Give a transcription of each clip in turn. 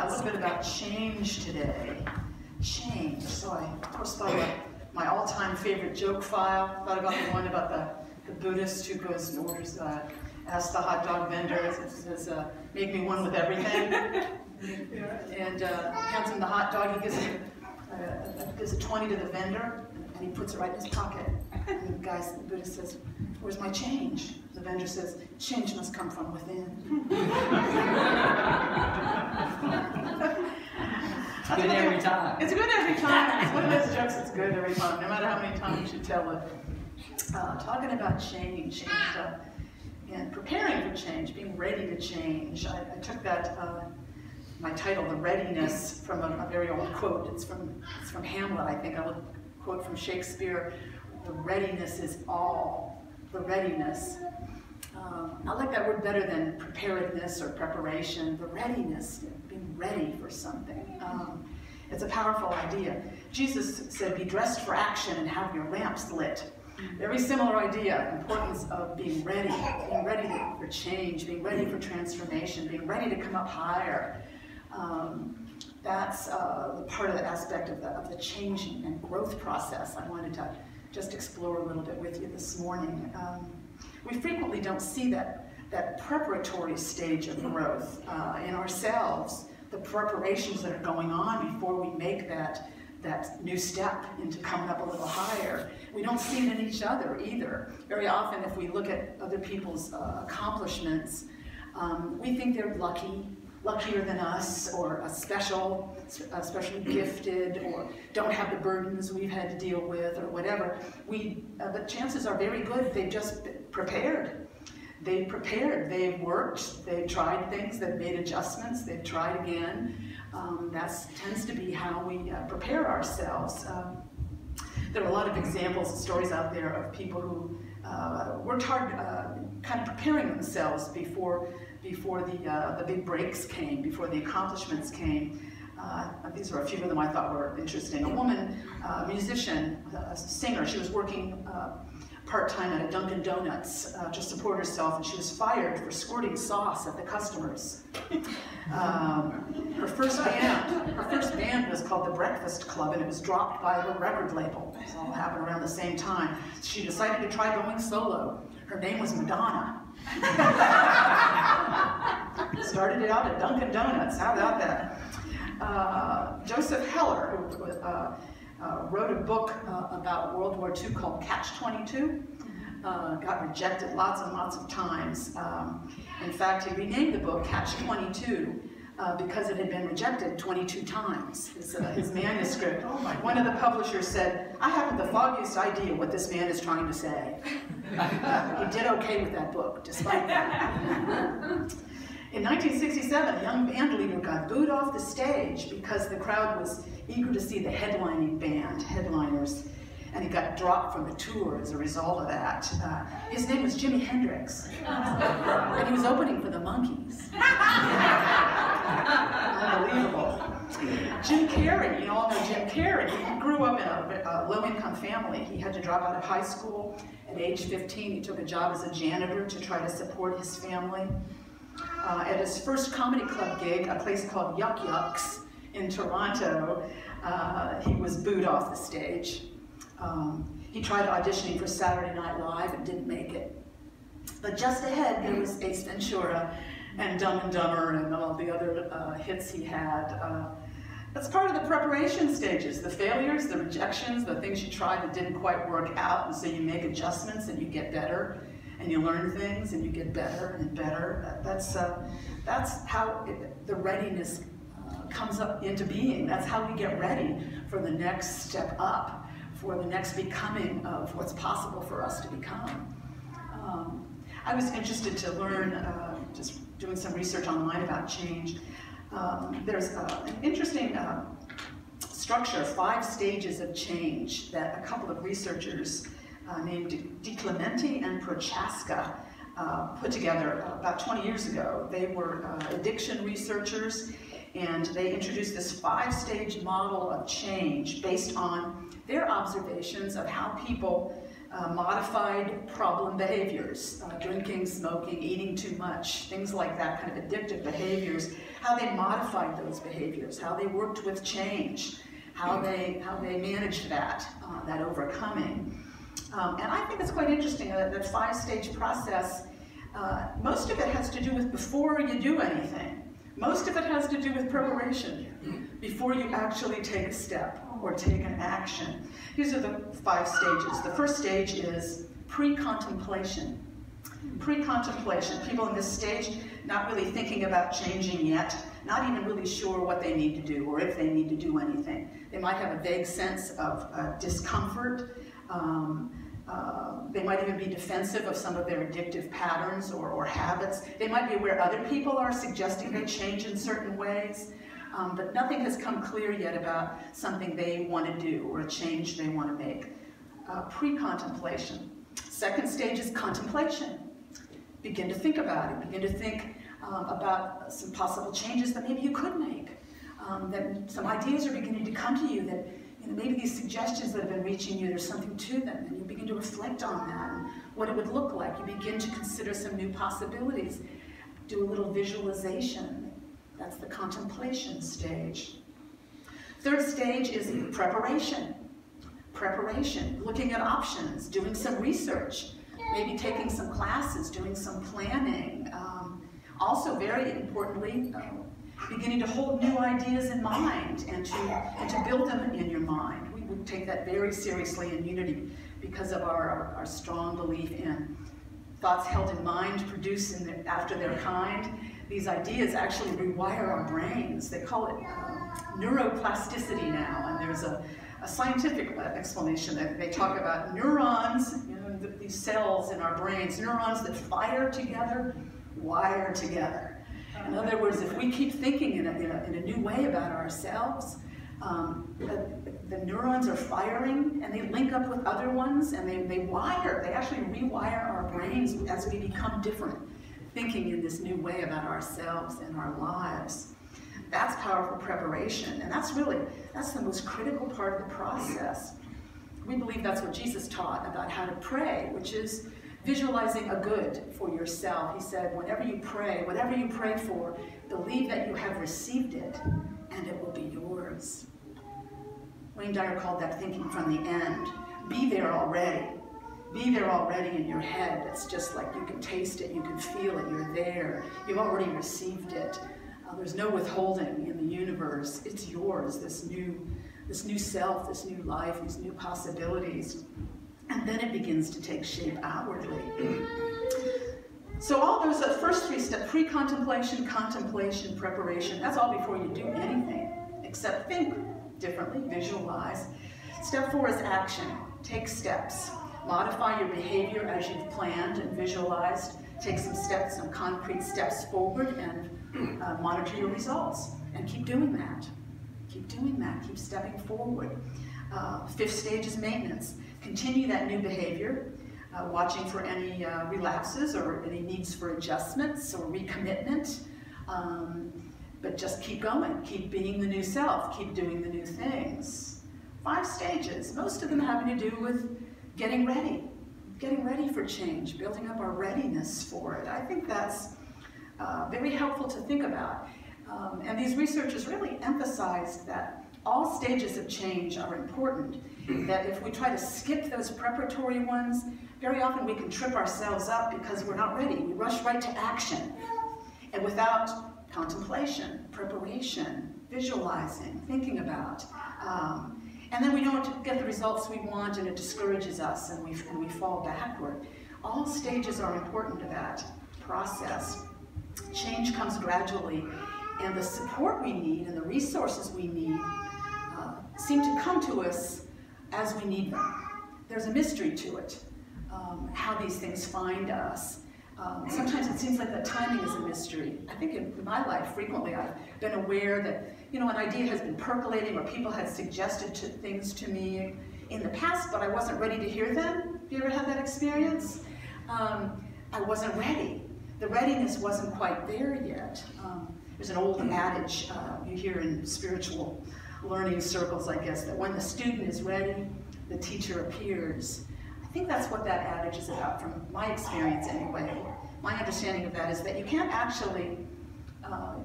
a little bit about change today. Change. So I, of course, thought about my all-time favorite joke file. Thought about the one about the Buddhist who goes and orders, asks the hot dog vendor, it says, make me one with everything. And hands him the hot dog. He gives a 20 to the vendor, and he puts it right in his pocket. And the Buddhist says, where's my change? The vendor says, change must come from within. It's good every time. It's good every time. It's one of those jokes that's good every time, no matter how many times you tell it. Talking about change and preparing for change, being ready to change. I took that, my title, The Readiness, from a very old quote. It's from Hamlet, I think. I'll quote from Shakespeare. The readiness is all. The readiness. I like that word better than preparedness or preparation. The readiness, being ready for something. It's a powerful idea. Jesus said, be dressed for action and have your lamps lit. Very similar idea, importance of being ready for change, being ready for transformation, being ready to come up higher. That's part of the aspect of the changing and growth process I wanted to just explore a little bit with you this morning. We frequently don't see that preparatory stage of growth in ourselves, the preparations that are going on before we make that new step into coming up a little higher. We don't see it in each other either. Very often, if we look at other people's accomplishments, we think they're luckier than us, or especially gifted, or don't have the burdens we've had to deal with, or whatever. But chances are very good they've just prepared. They've worked, they've tried things, they've made adjustments, they've tried again. That tends to be how we prepare ourselves. There are a lot of examples and stories out there of people who worked hard kind of preparing themselves before the big breaks came, before the accomplishments came. These are a few of them I thought were interesting. A woman, a musician, a singer, she was working part-time at a Dunkin' Donuts to support herself, and she was fired for squirting sauce at the customers. Her first band was called the Breakfast Club, and it was dropped by her record label. This all happened around the same time. She decided to try going solo. Her name was Madonna. Started it out at Dunkin' Donuts. How about that? Joseph Heller, who wrote a book about World War II called Catch-22. Got rejected lots and lots of times. In fact, he renamed the book Catch-22 because it had been rejected 22 times, his manuscript. One of the publishers said, I haven't the foggiest idea what this man is trying to say. He did okay with that book, despite that. In 1967, a young band leader got booed off the stage because the crowd was eager to see the headliners, and he got dropped from the tour as a result of that. His name was Jimi Hendrix, and he was opening for the Monkees. Unbelievable. Jim Carrey, you all know Jim Carrey. He grew up in a low-income family. He had to drop out of high school. At age 15, he took a job as a janitor to try to support his family. At his first comedy club gig, a place called Yuck Yucks in Toronto, he was booed off the stage. He tried auditioning for Saturday Night Live and didn't make it. But just ahead, there was Ace Ventura and Dumb and Dumber and all the other hits he had. That's part of the preparation stages, the failures, the rejections, the things you tried that didn't quite work out, and so you make adjustments and you get better, and you learn things and you get better and better. That's how the readiness comes up into being. That's how we get ready for the next step up, for the next becoming of what's possible for us to become. I was interested to learn, just doing some research online about change. There's an interesting structure, 5 stages of change that a couple of researchers named DiClemente and Prochaska put together about 20 years ago. They were addiction researchers, and they introduced this 5-stage model of change based on their observations of how people modified problem behaviors, drinking, smoking, eating too much, things like that, kind of addictive behaviors, how they modified those behaviors, how they worked with change, how they managed that overcoming. And I think it's quite interesting that 5-stage process, most of it has to do with before you do anything. Most of it has to do with preparation, before you actually take a step or take an action. These are the 5 stages. The first stage is pre-contemplation. Pre-contemplation, people in this stage not really thinking about changing yet, not even really sure what they need to do or if they need to do anything. They might have a vague sense of discomfort. They might even be defensive of some of their addictive patterns or habits. They might be aware other people are suggesting they change in certain ways, but nothing has come clear yet about something they want to do or a change they want to make. Pre-contemplation. Second stage is contemplation. Begin to think about it. Begin to think about some possible changes that maybe you could make. That some ideas are beginning to come to you that maybe these suggestions that have been reaching you, there's something to them, and you begin to reflect on that and what it would look like. You begin to consider some new possibilities. Do a little visualization. That's the contemplation stage. Third stage is preparation. Preparation, looking at options, doing some research, maybe taking some classes, doing some planning. Also, very importantly, beginning to hold new ideas in mind and to build them in your mind. We would take that very seriously in Unity because of our strong belief in thoughts held in mind, produced after their kind. These ideas actually rewire our brains. They call it neuroplasticity now, and there's a scientific explanation that they talk about neurons, these cells in our brains, neurons that fire together, wire together. In other words, if we keep thinking in a new way about ourselves, the neurons are firing and they link up with other ones and they actually rewire our brains as we become different, thinking in this new way about ourselves and our lives. That's powerful preparation, and that's the most critical part of the process. We believe that's what Jesus taught about how to pray, which is visualizing a good for yourself. He said, whenever you pray, whatever you pray for, believe that you have received it and it will be yours. Wayne Dyer called that thinking from the end. Be there already. Be there already in your head. It's just like you can taste it, you can feel it, you're there. You've already received it. There's no withholding in the universe. It's yours, this new self, this new life, these new possibilities. And then it begins to take shape outwardly. So all those first 3 steps, pre-contemplation, contemplation, preparation, that's all before you do anything, except think differently, visualize. Step 4 is action. Take steps. Modify your behavior as you've planned and visualized. Take some steps, some concrete steps forward, and monitor your results. And keep doing that. Keep doing that. Keep stepping forward. 5th stage is maintenance. Continue that new behavior, watching for any relapses or any needs for adjustments or recommitment. But just keep going. Keep being the new self. Keep doing the new things. 5 stages, most of them having to do with getting ready for change, building up our readiness for it. I think that's very helpful to think about. And these researchers really emphasized that all stages of change are important, that if we try to skip those preparatory ones, very often we can trip ourselves up because we're not ready. We rush right to action. And without contemplation, preparation, visualizing, thinking about, and then we don't get the results we want and it discourages us and we fall backward. All stages are important to that process. Change comes gradually, and the support we need and the resources we need seem to come to us as we need them. There's a mystery to it, how these things find us. Sometimes it seems like the timing is a mystery. I think in my life, frequently I've been aware that, an idea has been percolating or people had suggested things to me in the past, but I wasn't ready to hear them. Have you ever had that experience? I wasn't ready. The readiness wasn't quite there yet. There's an old adage you hear in spiritual learning circles, I guess, that when the student is ready, the teacher appears. I think that's what that adage is about, from my experience anyway. My understanding of that is that you can't actually,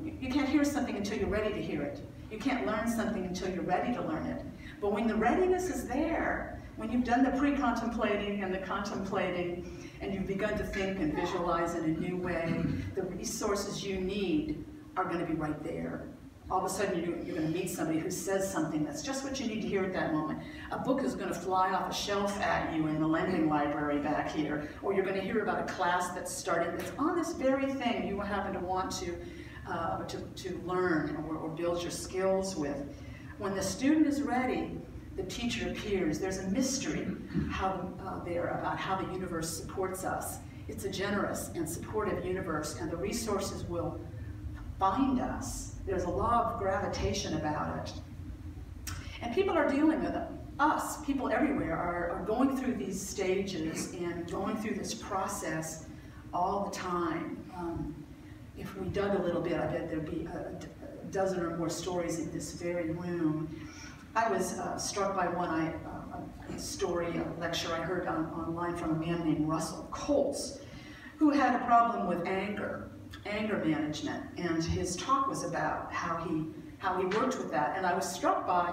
you can't hear something until you're ready to hear it. You can't learn something until you're ready to learn it. But when the readiness is there, when you've done the pre-contemplating and the contemplating, and you've begun to think and visualize in a new way, the resources you need are going to be right there. All of a sudden you're going to meet somebody who says something that's just what you need to hear at that moment. A book is going to fly off a shelf at you in the lending library back here, or you're going to hear about a class that's starting that's on this very thing you happen to want to learn or build your skills with. When the student is ready, the teacher appears. There's a mystery there about how the universe supports us. It's a generous and supportive universe, and the resources will find us. There's a law of gravitation about it. And people are dealing with it. Us, people everywhere, are going through these stages and going through this process all the time. If we dug a little bit, I bet there'd be a dozen or more stories in this very room. I was struck by a story, a lecture I heard online from a man named Russell Colts, who had a problem with anger management, and his talk was about how he worked with that. And I was struck by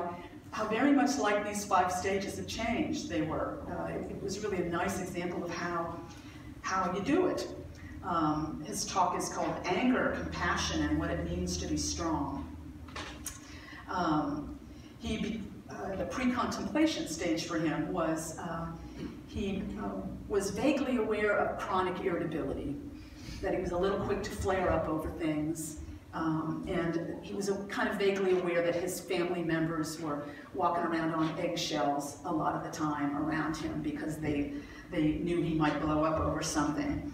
how very much like these 5 stages of change they were. It was really a nice example of how you do it. His talk is called Anger, Compassion, and What It Means to Be Strong. The pre-contemplation stage for him was he was vaguely aware of chronic irritability, that he was a little quick to flare up over things, and he was kind of vaguely aware that his family members were walking around on eggshells a lot of the time around him because they knew he might blow up over something.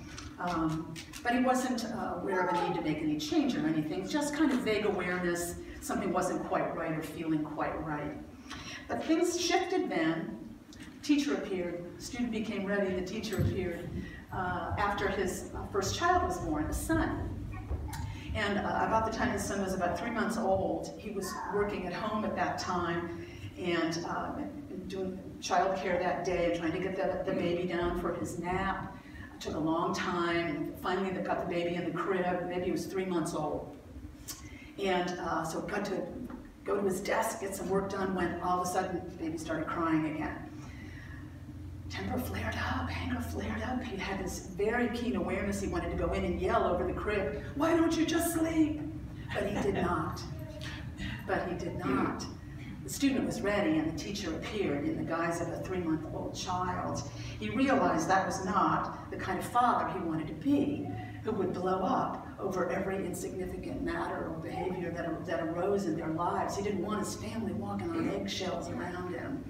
But he wasn't aware of a need to make any change or anything, just kind of vague awareness, something wasn't quite right or feeling quite right. But things shifted then. Teacher appeared, student became ready, the teacher appeared after his first child was born, a son. And about the time his son was about 3 months old, he was working at home at that time and doing child care that day and trying to get the baby down for his nap. It took a long time, and finally they got the baby in the crib. Maybe he was 3 months old. And so got to go to his desk, get some work done, when all of a sudden the baby started crying again. Temper flared up, anger flared up. He had this very keen awareness. He wanted to go in and yell over the crib, "Why don't you just sleep?" But he did not. But he did not. The student was ready, and the teacher appeared in the guise of a 3-month-old child. He realized that was not the kind of father he wanted to be, who would blow up over every insignificant matter or behavior that arose in their lives. He didn't want his family walking on eggshells around him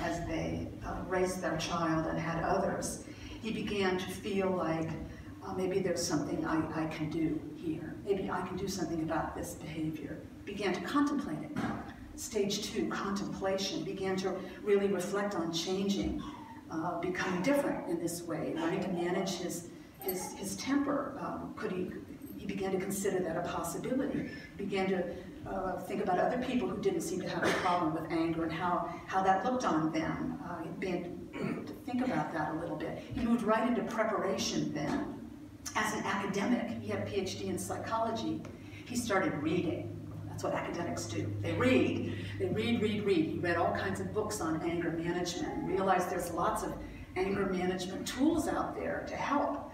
as they raised their child and had others. He began to feel like maybe there's something I can do here. Maybe I can do something about this behavior. Began to contemplate it. Stage 2, contemplation, began to really reflect on changing, becoming different in this way, learning to manage his temper. He began to consider that a possibility. Began to think about other people who didn't seem to have a problem with anger and how that looked on them. He began to think about that a little bit. He moved right into preparation then. As an academic, he had a PhD in psychology. He started reading. That's what academics do. They read. They read. He read all kinds of books on anger management and realized there's lots of anger management tools out there to help.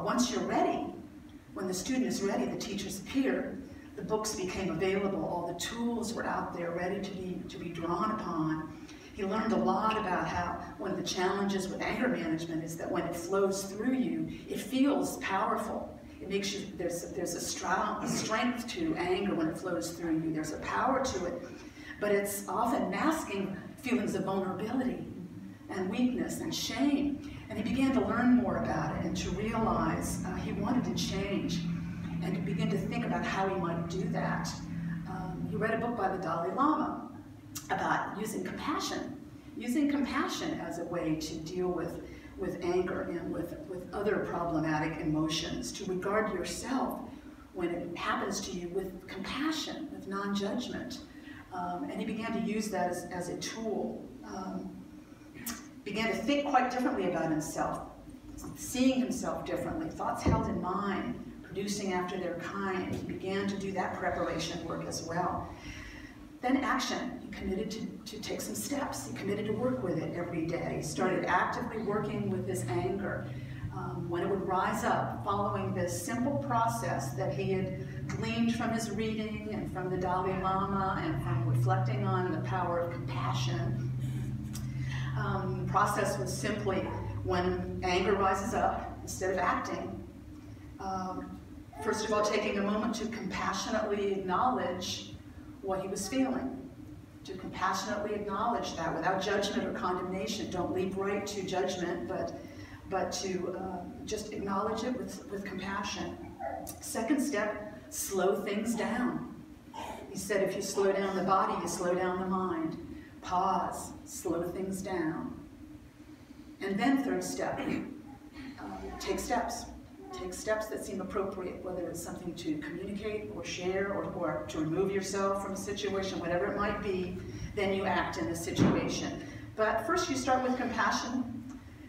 Once you're ready, when the student is ready, the teachers appear, the books became available, all the tools were out there ready to be drawn upon. He learned a lot about how one of the challenges with anger management is that when it flows through you, it feels powerful. It makes you, there's a strength to anger when it flows through you. There's a power to it, but it's often masking feelings of vulnerability and weakness and shame. And he began to learn more about it and to realize he wanted to change and to begin to think about how he might do that. He read a book by the Dalai Lama about using compassion as a way to deal with anger and with other problematic emotions, to regard yourself when it happens to you with compassion, with non-judgment. And he began to use that as a tool. began to think quite differently about himself, seeing himself differently, thoughts held in mind, producing after their kind. He began to do that preparation work as well. Then action. He committed to take some steps. He committed to work with it every day. He started actively working with his anger. When it would rise up, following this simple process that he had gleaned from his reading and from the Dalai Lama and from reflecting on the power of compassion. The process was simply, when anger rises up, instead of acting, first of all, taking a moment to compassionately acknowledge what he was feeling. To compassionately acknowledge that without judgment or condemnation. Don't leap right to judgment, but to just acknowledge it with compassion. Second step, slow things down. He said if you slow down the body, you slow down the mind. Pause, slow things down. And then third step, take steps. Take steps that seem appropriate, whether it's something to communicate or share or to remove yourself from a situation, whatever it might be, then you act in the situation. But first you start with compassion,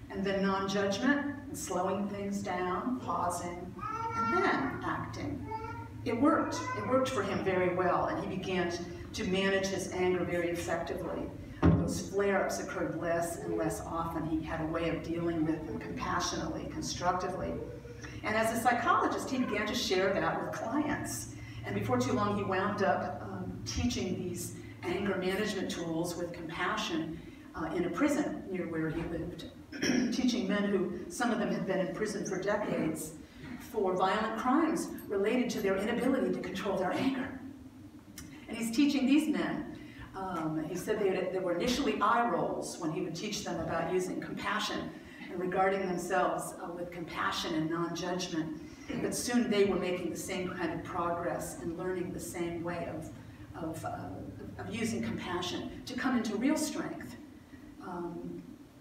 and then non-judgment, and slowing things down, pausing, and then acting. It worked. It worked for him very well, and he began to manage his anger very effectively. Those flare-ups occurred less and less often. He had a way of dealing with them compassionately, constructively. And as a psychologist, he began to share that with clients. And before too long, he wound up teaching these anger management tools with compassion in a prison near where he lived. Teaching men who, some of them had been in prison for decades, for violent crimes related to their inability to control their anger. And he's teaching these men. He said there were initially eye rolls when he would teach them about using compassion and regarding themselves with compassion and non-judgment. But soon they were making the same kind of progress and learning the same way of using compassion to come into real strength.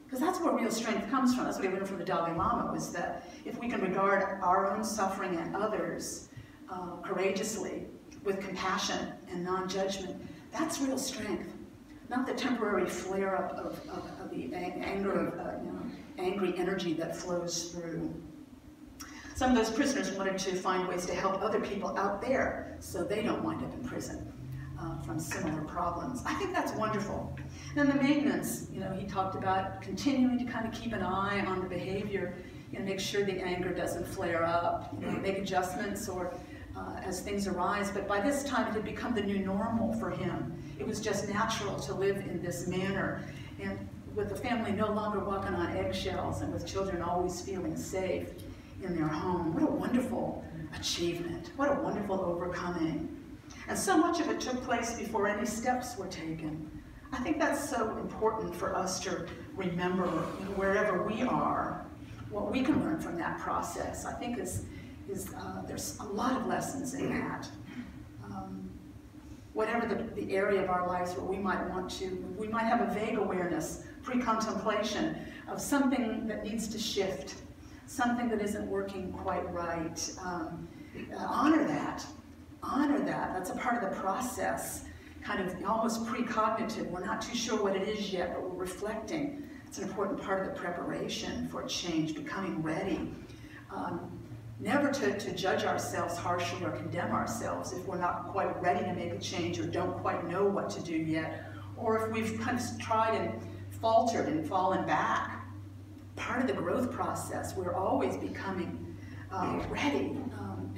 Because that's where real strength comes from. That's what I learned from the Dalai Lama, was that if we can regard our own suffering and others courageously with compassion and non-judgment, that's real strength. Not the temporary flare-up of the anger, angry energy that flows through. Some of those prisoners wanted to find ways to help other people out there so they don't wind up in prison from similar problems. I think that's wonderful. And the maintenance, he talked about continuing to kind of keep an eye on the behavior, make sure the anger doesn't flare up, make adjustments or as things arise. But by this time, it had become the new normal for him. It was just natural to live in this manner. And with the family no longer walking on eggshells and with children always feeling safe in their home. What a wonderful achievement. What a wonderful overcoming. And so much of it took place before any steps were taken. I think that's so important for us to remember, wherever we are, what we can learn from that process. I think there's a lot of lessons in that. Whatever the area of our lives where we might have a vague awareness, pre-contemplation of something that needs to shift, something that isn't working quite right. Honor that. Honor that. That's a part of the process, kind of almost precognitive. We're not too sure what it is yet, but we're reflecting. It's an important part of the preparation for change, becoming ready. Never to judge ourselves harshly or condemn ourselves if we're not quite ready to make a change or don't quite know what to do yet, or if we've kind of tried and faltered and fallen back. Part of the growth process, we're always becoming ready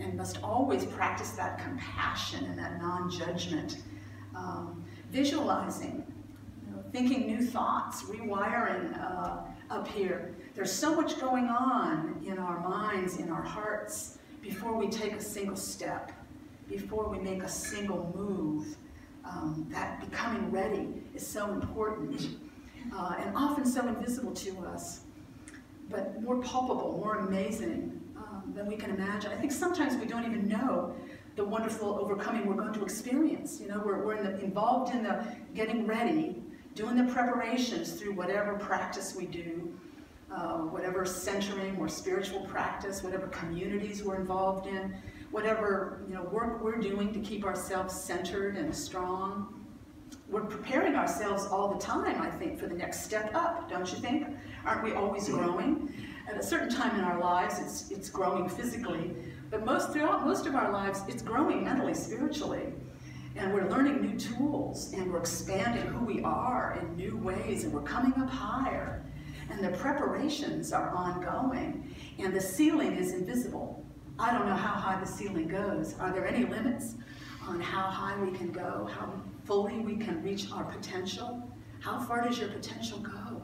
and must always practice that compassion and that non-judgment. Visualizing, thinking new thoughts, rewiring up here. There's so much going on in our minds, in our hearts, before we take a single step, before we make a single move. That becoming ready is so important and often so invisible to us, but more palpable, more amazing than we can imagine. I think sometimes we don't even know the wonderful overcoming we're going to experience. We're involved in the getting ready, doing the preparations through whatever practice we do, whatever centering or spiritual practice, whatever communities we're involved in, whatever work we're doing to keep ourselves centered and strong. we're preparing ourselves all the time, I think, for the next step up, don't you think? Aren't we always growing? At a certain time in our lives, it's growing physically, but throughout most of our lives, it's growing mentally, spiritually. And we're learning new tools, and we're expanding who we are in new ways, and we're coming up higher. And the preparations are ongoing, and the ceiling is invisible. I don't know how high the ceiling goes. Are there any limits on how high we can go, how fully we can reach our potential? How far does your potential go?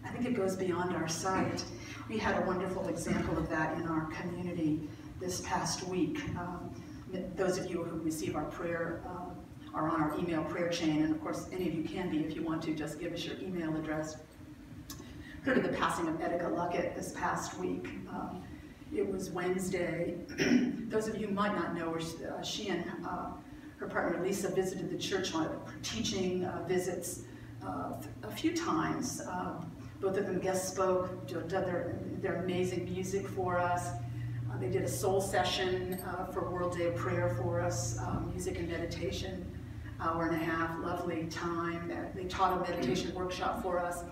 I think it goes beyond our sight. We had a wonderful example of that in our community this past week. Those of you who receive our prayer are on our email prayer chain, and of course any of you can be if you want to, just give us your email address. Heard of the passing of Etika Luckett this past week. It was Wednesday. Those of you who might not know her, she and her partner Lisa visited the church on teaching visits a few times. Both of them guest spoke, did their amazing music for us. They did a soul session for World Day of Prayer for us, music and meditation, hour and a half, lovely time. They taught a meditation workshop for us.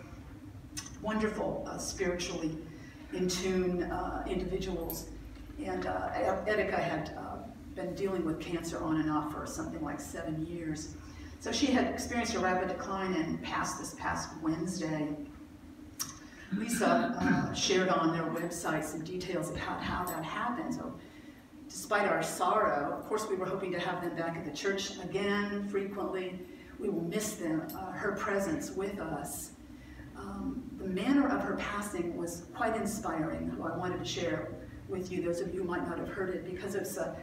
Wonderful, spiritually in tune individuals. And Etika had been dealing with cancer on and off for something like 7 years. So she had experienced a rapid decline and passed this past Wednesday. Lisa shared on their website some details about how that happened. So despite our sorrow, of course we were hoping to have them back at the church again frequently. We will miss them, her presence with us. The manner of her passing was quite inspiring. I wanted to share with you, those of you who might not have heard it, because it's a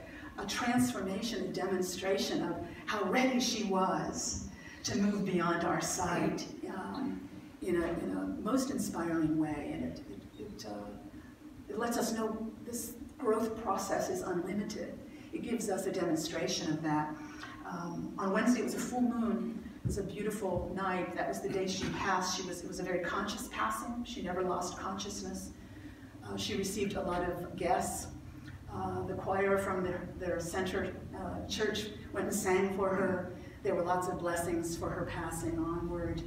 transformation, a demonstration of how ready she was to move beyond our sight in a most inspiring way. And it lets us know this growth process is unlimited. It gives us a demonstration of that. On Wednesday, it was a full moon. It was a beautiful night. That was the day she passed. It was a very conscious passing. She never lost consciousness. She received a lot of guests. The choir from their center church went and sang for her. There were lots of blessings for her passing onward.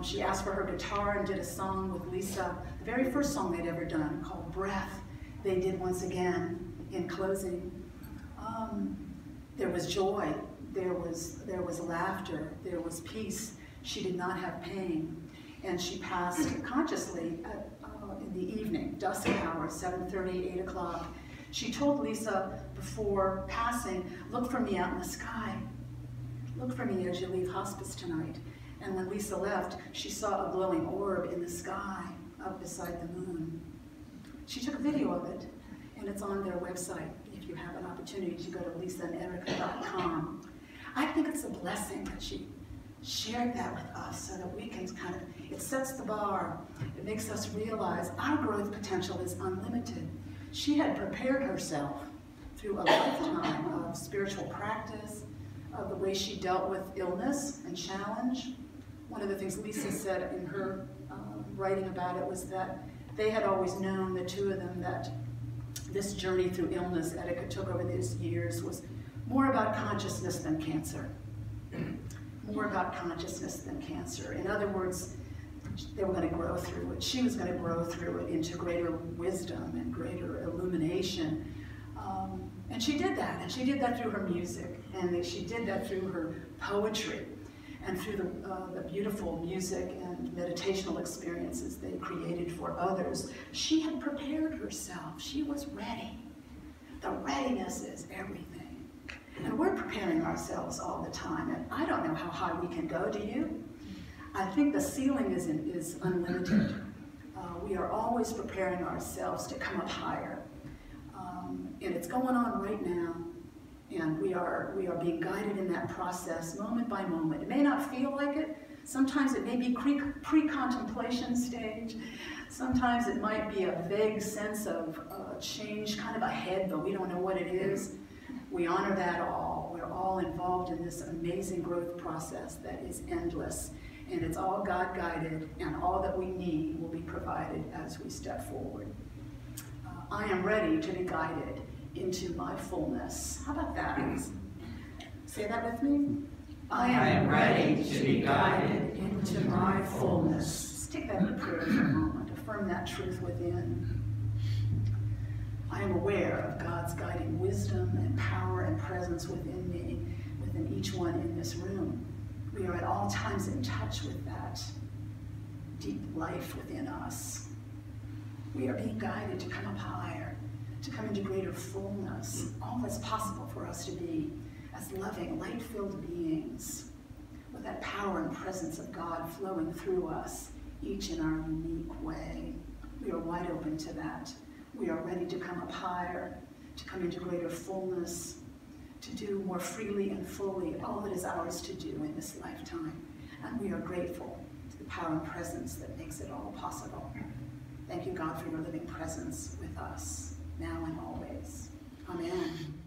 She asked for her guitar and did a song with Lisa, the very first song they'd ever done, called Breath. They did once again in closing. There was joy. There was laughter, there was peace. She did not have pain. And she passed consciously in the evening, dusk hour, 7:30, 8 o'clock. She told Lisa before passing, look for me out in the sky. Look for me as you leave hospice tonight. And when Lisa left, she saw a glowing orb in the sky up beside the moon. She took a video of it, and it's on their website if you have an opportunity to go to lisaanderika.com. I think it's a blessing that she shared that with us so that we can it sets the bar. It makes us realize our growth potential is unlimited. She had prepared herself through a lifetime of spiritual practice, of the way she dealt with illness and challenge. One of the things Lisa said in her writing about it was that they had always known, the two of them, that this journey through illness Etika took over these years was more about consciousness than cancer. More about consciousness than cancer. In other words, they were going to grow through it. She was going to grow through it into greater wisdom and greater illumination. And she did that. And she did that through her music. And she did that through her poetry and through the beautiful music and meditational experiences they created for others. She had prepared herself. She was ready. The readiness is everything. And we're preparing ourselves all the time, and I don't know how high we can go, do you? I think the ceiling is unlimited. We are always preparing ourselves to come up higher. And it's going on right now, and we are being guided in that process moment by moment. It may not feel like it. Sometimes it may be pre-contemplation stage. Sometimes it might be a vague sense of change kind of ahead, but we don't know what it is. We honor that all. We're all involved in this amazing growth process that is endless. And it's all God-guided, and all that we need will be provided as we step forward. I am ready to be guided into my fullness. How about that? Say that with me. I am ready to be guided into my fullness. Just take that in prayer for a moment. Affirm that truth within. I am aware of God's guiding wisdom and power and presence within me, within each one in this room. We are at all times in touch with that deep life within us. We are being guided to come up higher, to come into greater fullness, all that's possible for us to be as loving, light-filled beings with that power and presence of God flowing through us, each in our unique way. We are wide open to that. We are ready to come up higher, to come into greater fullness, to do more freely and fully all that is ours to do in this lifetime. And we are grateful to the power and presence that makes it all possible. Thank you, God, for your living presence with us, now and always. Amen.